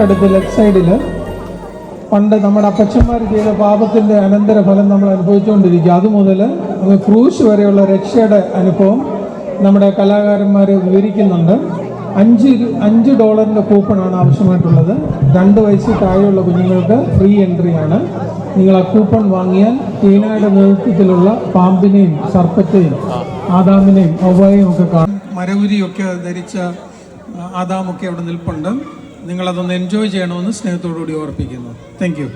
തൊട്ടടുത്ത് ലെഫ്റ്റ് സൈഡിൽ പണ്ട് നമ്മുടെ അപ്പച്ചന്മാർ ചെയ്ത പാപത്തിൻ്റെ അനന്തരഫലം നമ്മൾ അനുഭവിച്ചുകൊണ്ടിരിക്കുക. അതുമുതൽ ക്രൂശ് വരെയുള്ള രക്ഷയുടെ അനുഭവം നമ്മുടെ കലാകാരന്മാർ വിവരിക്കുന്നുണ്ട്. $5 കൂപ്പണാണ് ആവശ്യമായിട്ടുള്ളത്. 2 വയസ്സിൽ താഴെയുള്ള കുഞ്ഞുങ്ങൾക്ക് ഫ്രീ എൻട്രിയാണ്. നിങ്ങൾ ആ കൂപ്പൺ വാങ്ങിയാൽ ടീനയുടെ നേതൃത്വത്തിലുള്ള പാമ്പിനെയും സർപ്പത്തെയും ആദാമിനെയും ഹവ്വയെയും ഒക്കെ കാണും. മരവുരിയൊക്കെ ധരിച്ച ആദാമൊക്കെ അവിടെ നിൽപ്പുണ്ട്. നിങ്ങളതൊന്ന് എൻജോയ് ചെയ്യണമെന്ന് സ്നേഹത്തോടുകൂടി ഓർപ്പിക്കുന്നു. Thank you.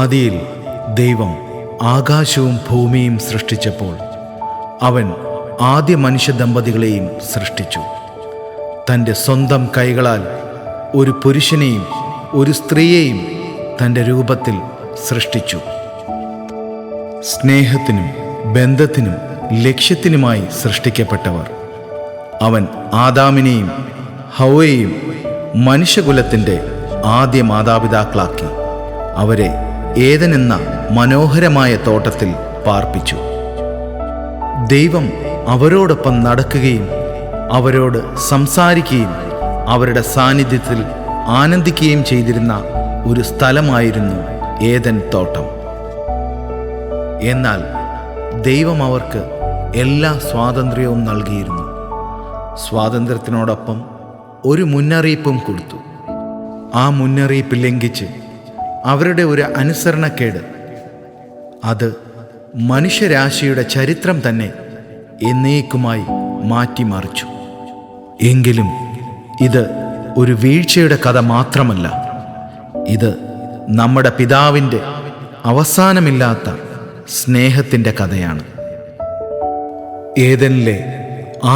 ആദിയിൽ ദൈവം ആകാശവും ഭൂമിയും സൃഷ്ടിച്ചപ്പോൾ അവൻ ആദ്യ മനുഷ്യ ദമ്പതികളെയും സൃഷ്ടിച്ചു. തൻ്റെ സ്വന്തം കൈകളാൽ ഒരു പുരുഷനെയും ഒരു സ്ത്രീയെയും തൻ്റെ രൂപത്തിൽ സൃഷ്ടിച്ചു. സ്നേഹത്തിനും ബന്ധത്തിനും ലക്ഷ്യത്തിനുമായി സൃഷ്ടിക്കപ്പെട്ടവർ. അവൻ ആദാമിനെയും ഹവ്വയെയും മനുഷ്യകുലത്തിൻ്റെ ആദ്യ മാതാപിതാക്കളാക്കി അവരെ ഏദൻ എന്ന മനോഹരമായ തോട്ടത്തിൽ പാർപ്പിച്ചു. ദൈവം അവരോടൊപ്പം നടക്കുകയും അവരോട് സംസാരിക്കുകയും അവരുടെ സാന്നിധ്യത്തിൽ ആനന്ദിക്കുകയും ചെയ്തിരുന്ന ഒരു സ്ഥലമായിരുന്നു ഏദൻ തോട്ടം. എന്നാൽ ദൈവം അവർക്ക് എല്ലാ സ്വാതന്ത്ര്യവും നൽകിയിരുന്നു. സ്വാതന്ത്ര്യത്തിനോടൊപ്പം ഒരു മുന്നറിയിപ്പും കൊടുത്തു. ആ മുന്നറിയിപ്പ് ലംഘിച്ച് അവരുടെ ഒരു അനുസരണക്കേട് അത് മനുഷ്യരാശിയുടെ ചരിത്രം തന്നെ എന്നേക്കുമായി മാറ്റിമറിച്ചു. എങ്കിലും ഇത് ഒരു വീഴ്ചയുടെ കഥ മാത്രമല്ല. ഇത് നമ്മുടെ പിതാവിൻ്റെ അവസാനമില്ലാത്ത സ്നേഹത്തിൻ്റെ കഥയാണ്. ഏദനിലെ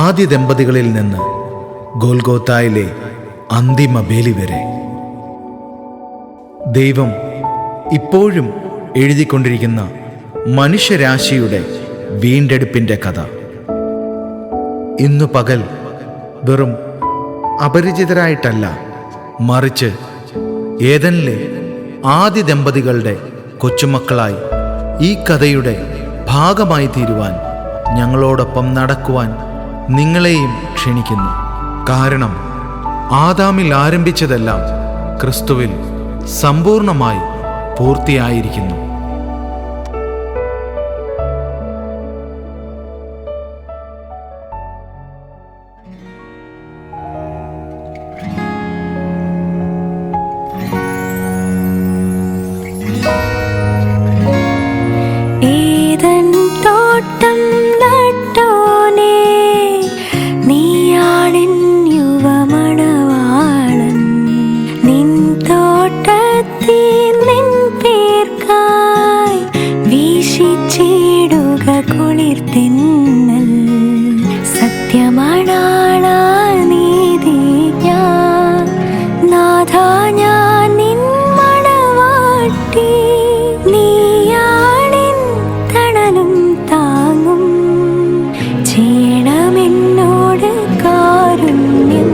ആദ്യ ദമ്പതികളിൽ നിന്ന് ഗോൽഗോത്തായിലെ അന്തിമ ബലി വരെ ദൈവം ഇപ്പോഴും എഴുതിക്കൊണ്ടിരിക്കുന്ന മനുഷ്യരാശിയുടെ വീണ്ടെടുപ്പിൻ്റെ കഥ. ഇന്നു പകൽ വെറും അപരിചിതരായിട്ടല്ല, മറിച്ച് ഏദനിലെ ആദ്യ ദമ്പതികളുടെ കൊച്ചുമക്കളായി ഈ കഥയുടെ ഭാഗമായി തീരുവാൻ ഞങ്ങളോടൊപ്പം നടക്കുവാൻ നിങ്ങളെയും ക്ഷണിക്കുന്നു. കാരണം ആദാമിൽ ആരംഭിച്ചതെല്ലാം ക്രിസ്തുവിൽ സമ്പൂർണമായി പൂർത്തിയായിരിക്കുന്നു. ഏദൻ തോട്ടം നട്ടോനേ, നീയാണിൻ യുവമണവാളൻ. നിൻ തോട്ടത്തിൽ നിൻ പേർക്കായി വീശിച്ചിടുക കുളിർത്തിന്നൽ. സത്യമണാളാ നീതി ഞാൻ, നാഥാ ഞാൻ നിൻ മണവാട്ടി. നീയാണിൻ തണലും താങ്ങും, ചെയ്യണമെന്നോട് കാരുണ്യം.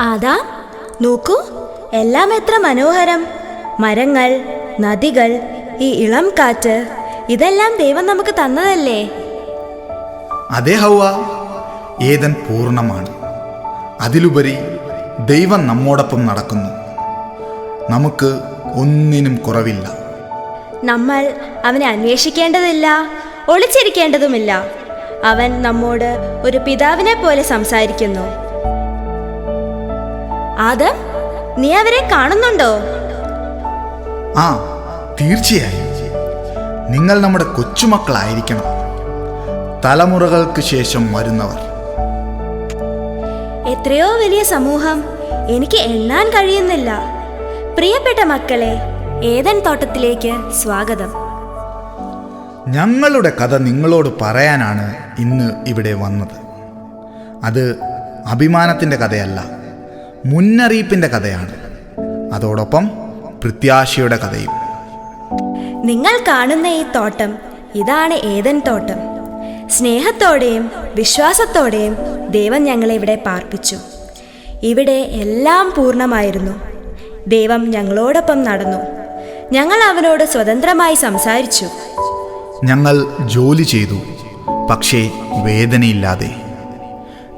ആദാ, നോക്കൂ, എല്ലാം എത്ര മനോഹരം. മരങ്ങൾ, നദികൾ, ഈ ഇളം കാറ്റ്, ഇതെല്ലാം ദൈവം നമുക്ക് തന്നതല്ലേ? അതേ ഹവ്വ, ഏദൻ പൂർണ്ണമാണ്. അതിലുപരി ദൈവം നമ്മോടൊപ്പം നടക്കുന്നു. നമുക്ക് ഒന്നിനും കുറവില്ല. നമ്മൾ അവനെ അന്വേഷിക്കേണ്ടതില്ല, ഒളിച്ചിരിക്കേണ്ടതുമില്ല. അവൻ നമ്മോട് ഒരു പിതാവിനെ പോലെ സംസാരിക്കുന്നു. ആദം, നീ അവരെ കാണുന്നുണ്ടോ? ആ, തീർച്ചയായും. നിങ്ങൾ നമ്മുടെ കൊച്ചുമക്കളായിരിക്കണം, തലമുറകൾക്ക് ശേഷം വരുന്നവർ. എത്രയോ വലിയ സമൂഹം, എനിക്ക് എണ്ണാൻ കഴിയുന്നില്ല. പ്രിയപ്പെട്ട മക്കളെ, ഏദൻ തോട്ടത്തിലേക്ക് സ്വാഗതം. ഞങ്ങളുടെ കഥ നിങ്ങളോട് പറയാനാണ് ഇന്ന് ഇവിടെ വന്നത്. അത് അഭിമാനത്തിൻ്റെ കഥയല്ല, മുന്നറിയിപ്പിൻ്റെ കഥയാണ്. അതോടൊപ്പം പ്രത്യാശയുടെ കഥയും. നിങ്ങൾ കാണുന്ന ഈ തോട്ടം, ഇതാണ് ഏദൻ തോട്ടം. സ്നേഹത്തോടെയും വിശ്വാസത്തോടെയും ദൈവം ഞങ്ങളെ ഇവിടെ പാർപ്പിച്ചു. ഇവിടെ എല്ലാം പൂർണ്ണമായിരുന്നു. ദൈവം ഞങ്ങളോടൊപ്പം നടന്നു. ഞങ്ങൾ അവനോട് സ്വതന്ത്രമായി സംസാരിച്ചു. ഞങ്ങൾ ജോലി ചെയ്തു, പക്ഷേ വേദനയില്ലാതെ.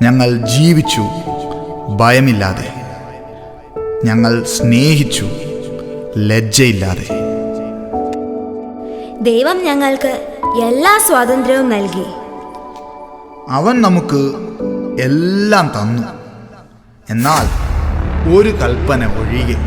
ഞങ്ങൾ ജീവിച്ചു, ഭയമില്ലാതെ. ഞങ്ങൾ സ്നേഹിച്ചു, ലജ്ജയില്ലാതെ. ദൈവം ഞങ്ങൾക്ക് എല്ലാ സ്വാതന്ത്ര്യവും നൽകി. അവൻ നമുക്ക് എല്ലാം തന്നു, എന്നാൽ ഒരു കൽപ്പന ഒഴികെ.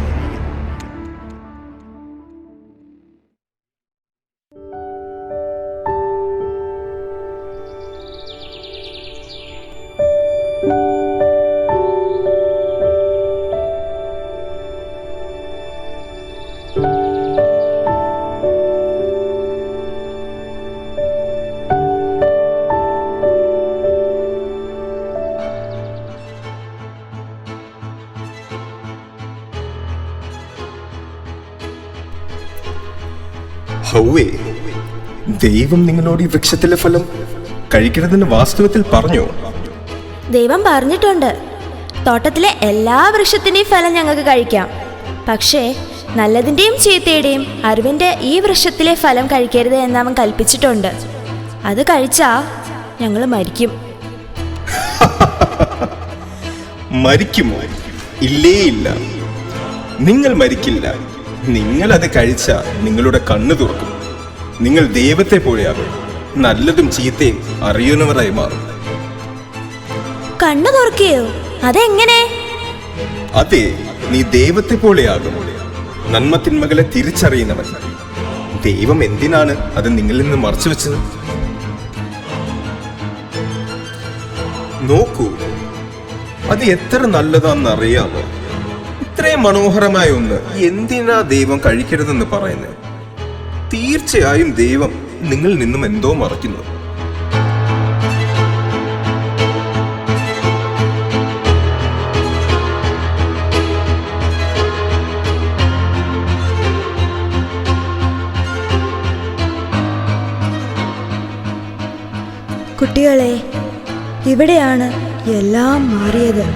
ഹൗവേ, ദൈവം നിങ്ങളോട് ഈ വൃക്ഷത്തിലെ ഫലം കഴിക്കരുതെന്ന് വാസ്തവത്തിൽ പറഞ്ഞോ? ദൈവം പറഞ്ഞിട്ടുണ്ട്, തോട്ടത്തിലെ എല്ലാ വൃക്ഷത്തിൻ്റെയും ഫലം ഞങ്ങൾക്ക് കഴിക്കാം. പക്ഷേ നല്ലതിൻ്റെയും ചീത്തയുടെയും അറിവിൻ്റെ ഈ വൃക്ഷത്തിലെ ഫലം കഴിക്കരുത് എന്ന് അവൻ കൽപ്പിച്ചിട്ടുണ്ട്. അത് കഴിച്ചാ ഞങ്ങൾ മരിക്കും. മരിക്കുമോ? ഇല്ലേ ഇല്ല, നിങ്ങൾ മരിക്കില്ല. നിങ്ങൾ അത് കഴിച്ചാൽ നിങ്ങളുടെ കണ്ണ് തുറക്കും. നിങ്ങൾ ദൈവത്തെ പോലെയാകും, നല്ലതും ചീത്തയും അറിയുന്നവരായി മാറും. കണ്ണു തുറക്കുകയോ? അതെങ്ങനെ? അതെ, നീ ദൈവത്തെ പോലെയാകും, നന്മത്തിന്മകളെ തിരിച്ചറിയുന്നവൻ. ദൈവം എന്തിനാണ് അത് നിങ്ങളിൽ നിന്ന് മറച്ചു വെച്ചത്? നോക്കൂ, അത് എത്ര നല്ലതാണെന്നറിയാമോ? ഇത്രയും മനോഹരമായ ഒന്ന് എന്തിനാ ദൈവം കഴിക്കരുതെന്ന് പറയുന്നത്? തീർച്ചയായും ദൈവം നിങ്ങളിൽ നിന്നും എന്തോ മറയ്ക്കുന്നു. കുട്ടികളെ, ഇവിടെയാണ് എല്ലാം മാറിയത്.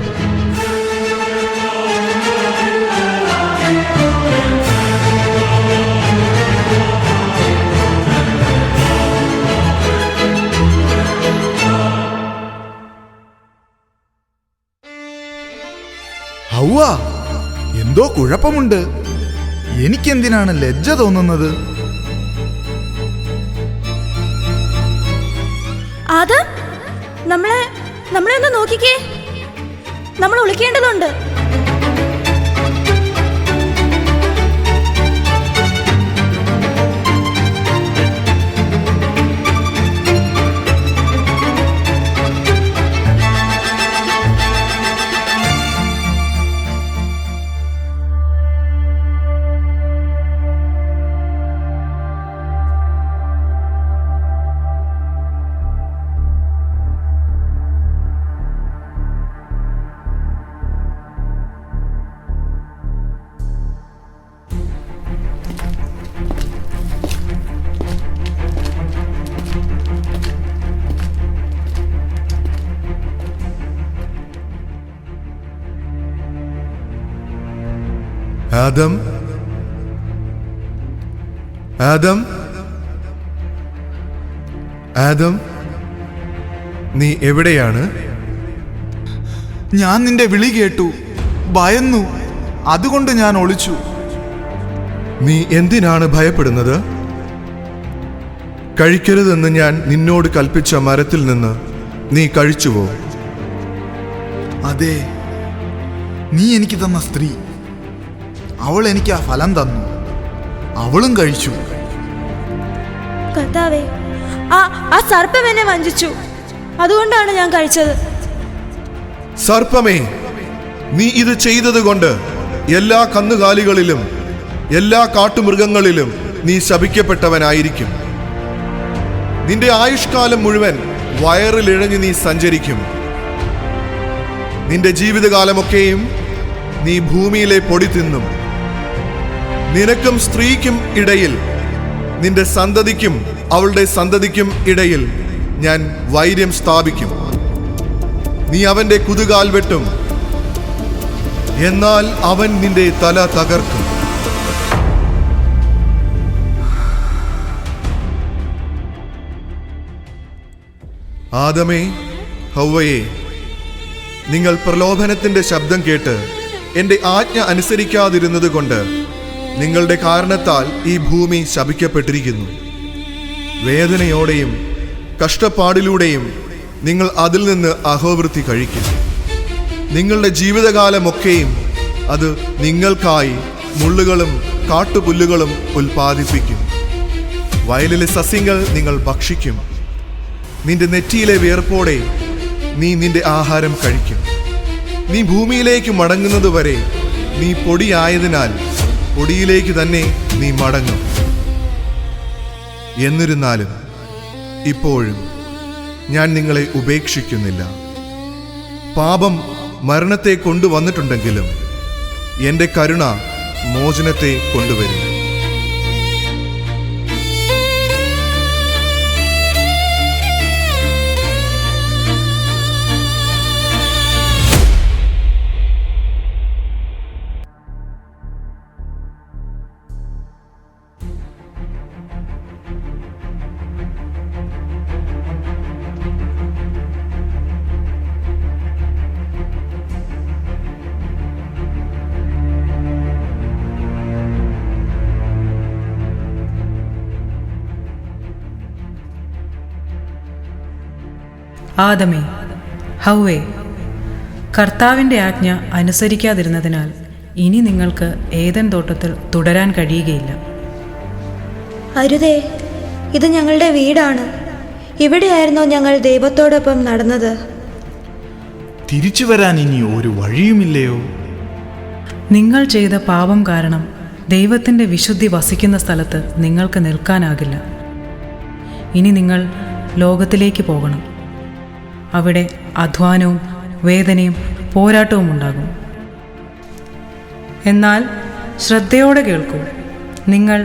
ഹൗവ, എന്തോ കുഴപ്പമുണ്ട്. എനിക്കെന്തിനാണ് ലജ്ജ തോന്നുന്നത്? ആദം, നമ്മളെ ഒന്ന് നോക്കിക്കേ. നമ്മൾ ഒളിക്കേണ്ടതുണ്ട്. ആദം, ആദം, ആദം, നീ എവിടെയാണ്? ഞാൻ നിന്റെ വിളി കേട്ടു, ഭയന്നു, അതുകൊണ്ട് ഞാൻ ഒളിച്ചു. നീ എന്തിനാണ് ഭയപ്പെടുന്നത്? കഴിക്കരുതെന്ന് ഞാൻ നിന്നോട് കൽപ്പിച്ച മരത്തിൽ നിന്ന് നീ കഴിച്ചുവോ? അതെ, നീ എനിക്ക് തന്ന സ്ത്രീ, അവൾ എനിക്ക് ആ ഫലം തന്നു, അവളും കഴിച്ചു. കർത്താവേ, ആ സർപ്പം എന്നെ വഞ്ചിച്ചു, അതുകൊണ്ടാണ് ഞാൻ കഴിച്ചത്. സർപ്പമേ, നീ ഇത് ചെയ്തതുകൊണ്ട് എല്ലാ കന്നുകാലികളിലും എല്ലാ കാട്ടുമൃഗങ്ങളിലും നീ ശപിക്കപ്പെട്ടവനായിരിക്കും. നിന്റെ ആയുഷ്കാലം മുഴുവൻ വയറിലിഴഞ്ഞ് നീ സഞ്ചരിക്കും. നിന്റെ ജീവിതകാലമൊക്കെയും നീ ഭൂമിയിലെ പൊടി തിന്നും. നിനക്കും സ്ത്രീക്കും ഇടയിൽ, നിന്റെ സന്തതിക്കും അവളുടെ സന്തതിക്കും ഇടയിൽ ഞാൻ വൈര്യം സ്ഥാപിക്കും. നീ അവന്റെ കുതുകാൽ വെട്ടും, എന്നാൽ അവൻ നിന്റെ തല തകർക്കും. ആദമേ, ഹൗവയെ, നിങ്ങൾ പ്രലോഭനത്തിന്റെ ശബ്ദം കേട്ട് എന്റെ ആജ്ഞ അനുസരിക്കാതിരുന്നത് കൊണ്ട് നിങ്ങളുടെ കാരണത്താൽ ഈ ഭൂമി ശപിക്കപ്പെട്ടിരിക്കുന്നു. വേദനയോടെയും കഷ്ടപ്പാടിലൂടെയും നിങ്ങൾ അതിൽ നിന്ന് അഹോവൃത്തി കഴിക്കും. നിങ്ങളുടെ ജീവിതകാലമൊക്കെയും അത് നിങ്ങൾക്കായി മുള്ളുകളും കാട്ടുപുല്ലുകളും ഉൽപ്പാദിപ്പിക്കും. വയലിലെ സസ്യങ്ങൾ നിങ്ങൾ ഭക്ഷിക്കും. നിന്റെ നെറ്റിയിലെ വിയർപ്പോടെ നീ നിന്റെ ആഹാരം കഴിക്കും. നീ ഭൂമിയിലേക്ക് മടങ്ങുന്നതുവരെ നീ പൊടിയായതിനാൽ പൊടിയിലേക്ക് തന്നെ നീ മടങ്ങും. എന്നിരുന്നാലും ഇപ്പോഴും ഞാൻ നിങ്ങളെ ഉപേക്ഷിക്കുന്നില്ല. പാപം മരണത്തെ കൊണ്ടുവന്നിട്ടുണ്ടെങ്കിലും എൻ്റെ കരുണ മോചനത്തെ കൊണ്ടുവരും. ആദമേ, ഹൗവേ, കർത്താവിൻ്റെ ആജ്ഞ അനുസരിക്കാതിരുന്നതിനാൽ ഇനി നിങ്ങൾക്ക് ഏദൻ തോട്ടത്തിൽ തുടരാൻ കഴിയുകയില്ല. അരുതേ, ഇത് ഞങ്ങളുടെ വീടാണ്. ഇവിടെയായിരുന്നോ ഞങ്ങൾ ദൈവത്തോടൊപ്പം നടന്നത്? തിരിച്ചു വരാൻ ഇനി ഒരു വഴിയുമില്ലയോ? നിങ്ങൾ ചെയ്ത പാപം കാരണം ദൈവത്തിൻ്റെ വിശുദ്ധി വസിക്കുന്ന സ്ഥലത്ത് നിങ്ങൾക്ക് നിൽക്കാനാകില്ല. ഇനി നിങ്ങൾ ലോകത്തിലേക്ക് പോകണം. അവിടെ അധ്വാനവും വേദനയും പോരാട്ടവും ഉണ്ടാകും. എന്നാൽ ശ്രദ്ധയോടെ കേൾക്കൂ. നിങ്ങൾ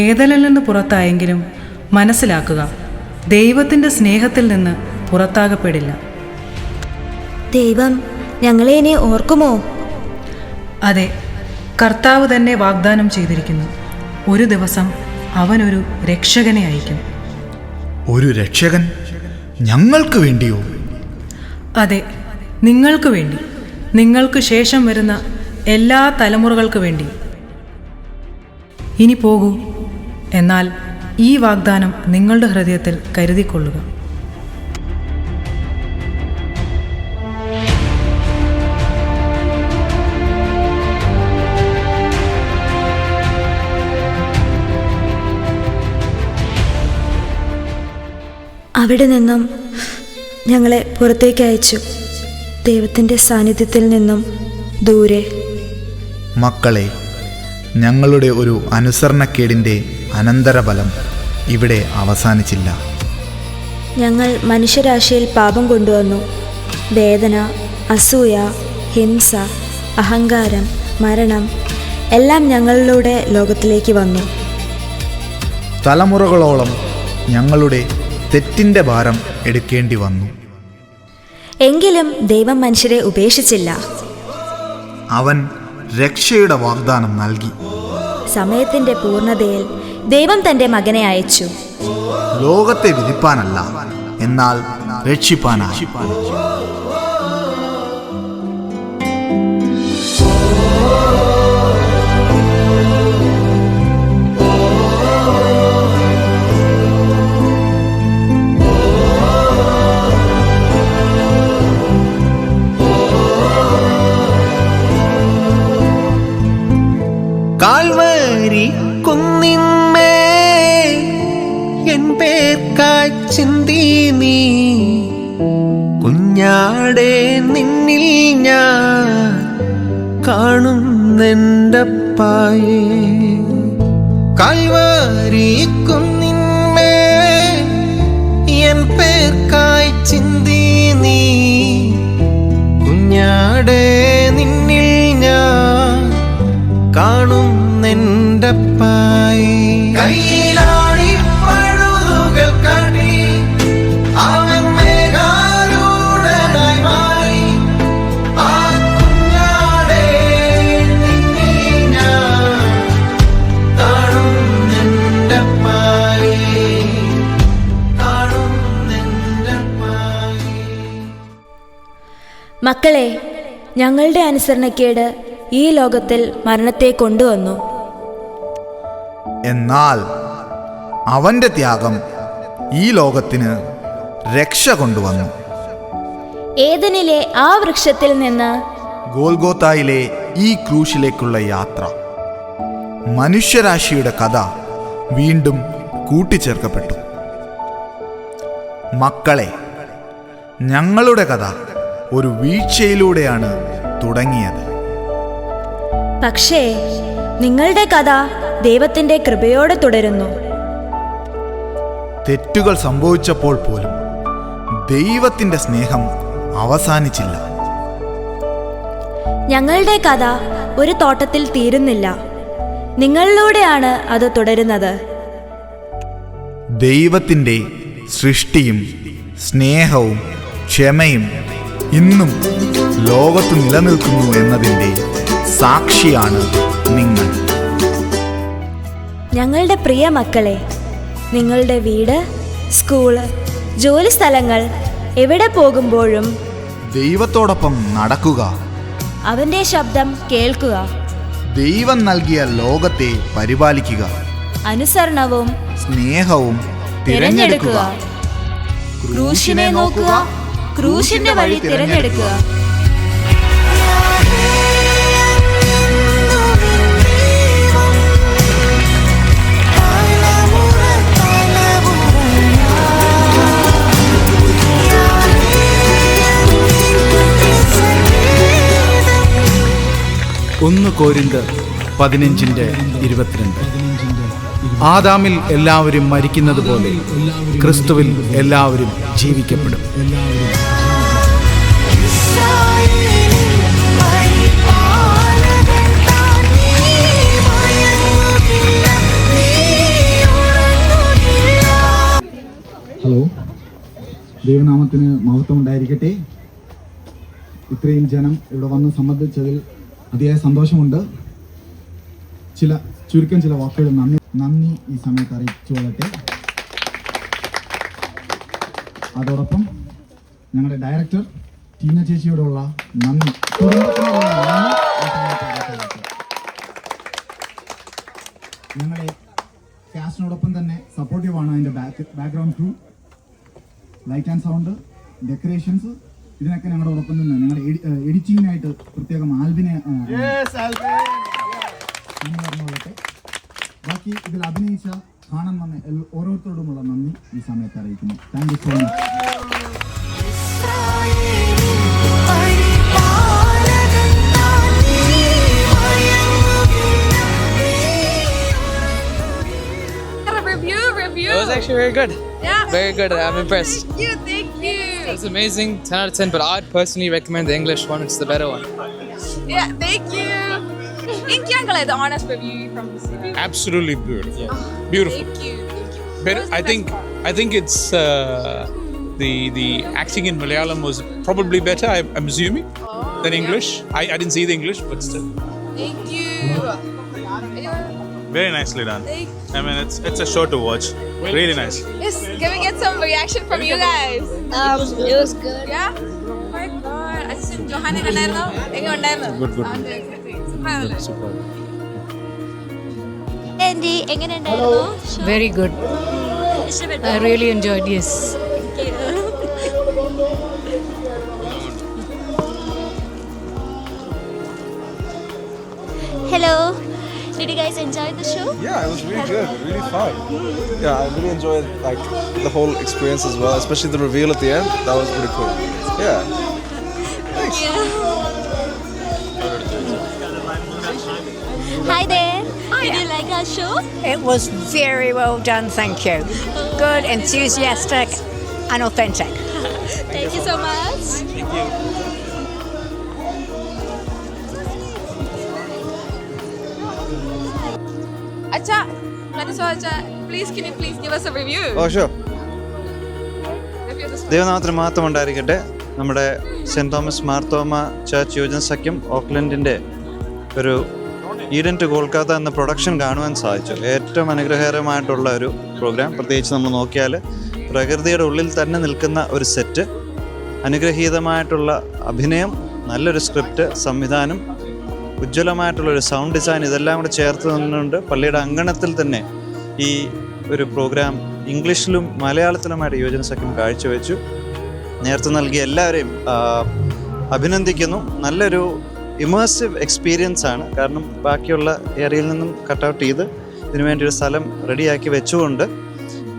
ഏദനിൽ നിന്ന് പുറത്തായെങ്കിലും മനസ്സിലാക്കുക, ദൈവത്തിൻ്റെ സ്നേഹത്തിൽ നിന്ന് പുറത്താകപ്പെടില്ല. ദൈവം ഞങ്ങളെ ഇനി ഓർക്കുമോ? അതെ, കർത്താവ് തന്നെ വാഗ്ദാനം ചെയ്തിരിക്കുന്നു. ഒരു ദിവസം അവനൊരു രക്ഷകനെ അയക്കും. ഒരു രക്ഷകൻ ഞങ്ങൾക്ക് വേണ്ടിയോ? അതെ, നിങ്ങൾക്ക് വേണ്ടി, നിങ്ങൾക്ക് ശേഷം വരുന്ന എല്ലാ തലമുറകൾക്ക് വേണ്ടി. ഇനി പോകൂ. എന്നാൽ ഈ വാഗ്ദാനം നിങ്ങളുടെ ഹൃദയത്തിൽ കരുതിക്കൊള്ളുക. അവിടെ നിന്നും ഞങ്ങളെ പുറത്തേക്ക് അയച്ചു, ദൈവത്തിൻ്റെ സാന്നിധ്യത്തിൽ നിന്നും ദൂരെ. മക്കളെ, ഞങ്ങളുടെ ഒരു അനുസരണക്കേടിൻ്റെ അനന്തരഫലം ഇവിടെ അവസാനിച്ചില്ല. ഞങ്ങൾ മനുഷ്യരാശിയിൽ പാപം കൊണ്ടുവന്നു. വേദന, അസൂയ, ഹിംസ, അഹങ്കാരം, മരണം എല്ലാം ഞങ്ങളിലൂടെ ലോകത്തിലേക്ക് വന്നു. തലമുറകളോളം ഞങ്ങളുടെ തെറ്റിൻ്റെ ഭാരം എടുക്കേണ്ടി വന്നു. എങ്കിലും ദൈവം മനുഷ്യരെ ഉപേക്ഷിച്ചില്ല. അവൻ രക്ഷയുടെ വാഗ്ദാനം നൽകി. സമയത്തിൻ്റെ പൂർണ്ണതയിൽ ദൈവം തൻ്റെ മകനെ അയച്ചു. ലോകത്തെ വിധിപ്പാനല്ല, എന്നാൽ രക്ഷിപ്പാനായി. ചിന്തി നീ കുഞ്ഞാടേ നിന്നിൽ ഞാൻ കാണുന്നെൻ്റപ്പായേ കാൽവാരി കുന്നിന്മേ എൻ പേർക്കായി ചിന്തി നീ കുഞ്ഞാടേ നിന്നിൽ ഞാൻ കാണുന്നെൻ്റപ്പായേ കയ്യിലാണി പഴുതുകൾ കടി അവൻ മേഘാരൂഢനായി മാറി ആ കുഞ്ഞാടേ നിന്നിൽ ഞാൻ കാണുന്നെൻ്റപ്പായേ കാണുന്നെൻ്റപ്പായേ. മക്കളെ, ഞങ്ങളുടെ അനുസരണക്കേട് ഈ ലോകത്തിൽ മരണത്തെ കൊണ്ടുവന്നു. എന്നാൽ അവന്റെ ത്യാഗം ഈ ലോകത്തിന് രക്ഷ കൊണ്ടുവന്നു. ഏദനിലെ ആ വൃക്ഷത്തിൽ നിന്ന് ഗോൽഗോത്തായിലെ ഈ ക്രൂശിലേക്കുള്ള യാത്ര, മനുഷ്യരാശിയുടെ കഥ വീണ്ടും കൂട്ടിച്ചേർക്കപ്പെട്ടു. മക്കളെ, ഞങ്ങളുടെ കഥ ഒരു വീഴ്ചയിലൂടെയാണ് തുടങ്ങിയത്. പക്ഷേ നിങ്ങളുടെ കഥ ദൈവത്തിൻ്റെ കൃപയോടെ തുടരുന്നു. തെറ്റുകൾ സംഭവിച്ചപ്പോൾ പോലും ദൈവത്തിൻ്റെ സ്നേഹം അവസാനിച്ചില്ല. ഞങ്ങളുടെ കഥ ഒരു തോട്ടത്തിൽ തീരുന്നില്ല. നിങ്ങളിലൂടെയാണ് അത് തുടരുന്നത്. ദൈവത്തിൻ്റെ സൃഷ്ടിയും സ്നേഹവും ക്ഷമയും ഇന്നും ലോകത്ത് നിലനിൽക്കുന്നു എന്നതിൻ്റെ സാക്ഷിയാണ് നിങ്ങൾ. ഞങ്ങളുടെ പ്രിയ മക്കളെ, നിങ്ങളുടെ വീട്, സ്കൂള്, ജോലി സ്ഥലങ്ങൾ എവിടെ പോകുമ്പോഴും ദൈവത്തോടൊപ്പം നടക്കുക, അവൻ്റെ ശബ്ദം കേൾക്കുക, ദൈവം നൽകിയ ലോകത്തെ പരിപാലിക്കുക, അനുസരണവും സ്നേഹവും തിരഞ്ഞെടുക്കുക. ക്രൂശിനെ നോക്കുക, ക്രൂശിന്റെ വഴി തിരഞ്ഞെടുക്കുക. ഒന്ന് കോരിന്ത്യർ 15:22. ആദാമിൽ എല്ലാവരും മരിക്കുന്നത് പോലെ ക്രിസ്തുവിൽ എല്ലാവരും ജീവിക്കപ്പെടും. ഹലോ, ദൈവനാമത്തിന് മഹത്വം ഉണ്ടായിരിക്കട്ടെ. ഇത്രയും ജനം ഇവിടെ വന്ന് സംബന്ധിച്ചതിൽ അതിയായ സന്തോഷമുണ്ട്. ചുരുക്കം ചില വാക്കുകൾ നന്ദി ഈ സമയത്ത് അറിയിച്ചു കൊള്ളട്ടെ. അതോടൊപ്പം ഞങ്ങളുടെ ഡയറക്ടർ ടീന ചേച്ചിയോടുള്ള നന്ദി, ഞങ്ങളുടെ കാസ്റ്റിനോടൊപ്പം തന്നെ സപ്പോർട്ടീവാണ് അതിൻ്റെ background crew, light and sound, decorations, ഇതിനൊക്കെ ഞങ്ങളോടൊപ്പം നിന്ന് ഞങ്ങളുടെ എഡിറ്റിങ്ങിനായിട്ട് പ്രത്യേകം ആൽബിനെ പറഞ്ഞുകൊള്ളട്ടെ. ബാക്കി ഇതിൽ അഭിനയിച്ച കാണാൻ വന്ന ഓരോരുത്തരോടുമുള്ള നന്ദി ഈ സമയത്ത് അറിയിക്കുന്നു. Thank you so much. It was actually very good. Yeah. Very good. I'm impressed. Thank you. It was amazing. 10 out of 10, but I'd personally recommend the English one. It's the better one. Yeah, thank you. Inky uncle is the honest review from the city. Absolutely beautiful. Yeah. Beautiful. Thank you. But I think it's the acting in Malayalam was probably better. I'm assuming than English. I didn't see the English, but still. Thank you. Very nicely done. I mean, it's a show to watch. Really nice. Yes, can we get some reaction from you guys? It was good. Yeah? Oh my god. Assistant Johanna Kandarno? Good. Super. Andy, എങ്ങനെയുണ്ടായിരുന്നു? Very good. I really enjoyed. Yes. Hello, Did you guys enjoy the show? Yeah, it was really good, really fun. Yeah, I really enjoyed like the whole experience as well, especially the reveal at the end. That was pretty cool. Yeah. Thanks. Hi there. Did you like our show? It was very well done, thank you. Good, enthusiastic, and authentic. Thank you so much. Acha, please can you please give us a review? Oh, sure. Review this one. ദൈവനാമത്തിന് മാത്രം ഉണ്ടായിരിക്കട്ടെ. നമ്മുടെ cent Thomas Marthoma church യുവജന സഖ്യം ഓക്ലൻഡിൻ്റെ ഒരു Eden to Kolkata എന്ന production കാണുവാൻ സാധിച്ചു. ഏറ്റവും അനുഗ്രഹകരമായിട്ടുള്ള ഒരു പ്രോഗ്രാം. പ്രത്യേകിച്ച് നമ്മൾ നോക്കിയാൽ പ്രകൃതിയുടെ ഉള്ളിൽ തന്നെ നിൽക്കുന്ന ഒരു സെറ്റ്, അനുഗ്രഹീതമായിട്ടുള്ള അഭിനയം, നല്ലൊരു സ്ക്രിപ്റ്റ്, സംവിധാനം, ഉജ്ജ്വലമായിട്ടുള്ളൊരു സൗണ്ട് ഡിസൈൻ, ഇതെല്ലാം കൂടെ ചേർത്ത് നിന്നുകൊണ്ട് പള്ളിയുടെ അങ്കണത്തിൽ തന്നെ ഈ ഒരു പ്രോഗ്രാം ഇംഗ്ലീഷിലും മലയാളത്തിലുമായിട്ട് യുവജന സഖ്യം കാഴ്ചവെച്ചു. നേരത്തെ നൽകിയ എല്ലാവരെയും അഭിനന്ദിക്കുന്നു. നല്ലൊരു ഇമേഴ്സീവ് എക്സ്പീരിയൻസ് ആണ്. കാരണം ബാക്കിയുള്ള ഏരിയയിൽ നിന്നും കട്ടൗട്ട് ചെയ്ത് ഇതിനുവേണ്ടി ഒരു സ്ഥലം റെഡിയാക്കി വെച്ചുകൊണ്ട്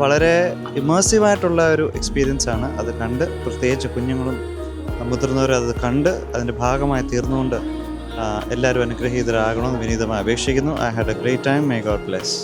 വളരെ ഇമേഴ്സീവായിട്ടുള്ള ഒരു എക്സ്പീരിയൻസ് ആണ്. അത് കണ്ട് പ്രത്യേകിച്ച് കുഞ്ഞുങ്ങളും മുതിർന്നവരും അത് കണ്ട് അതിൻ്റെ ഭാഗമായി തീർന്നുകൊണ്ട് എല്ലാവരും അനുഗ്രഹീതരാകണമെന്ന് വിനീതമായി അപേക്ഷിക്കുന്നു. I had A great time. May God bless.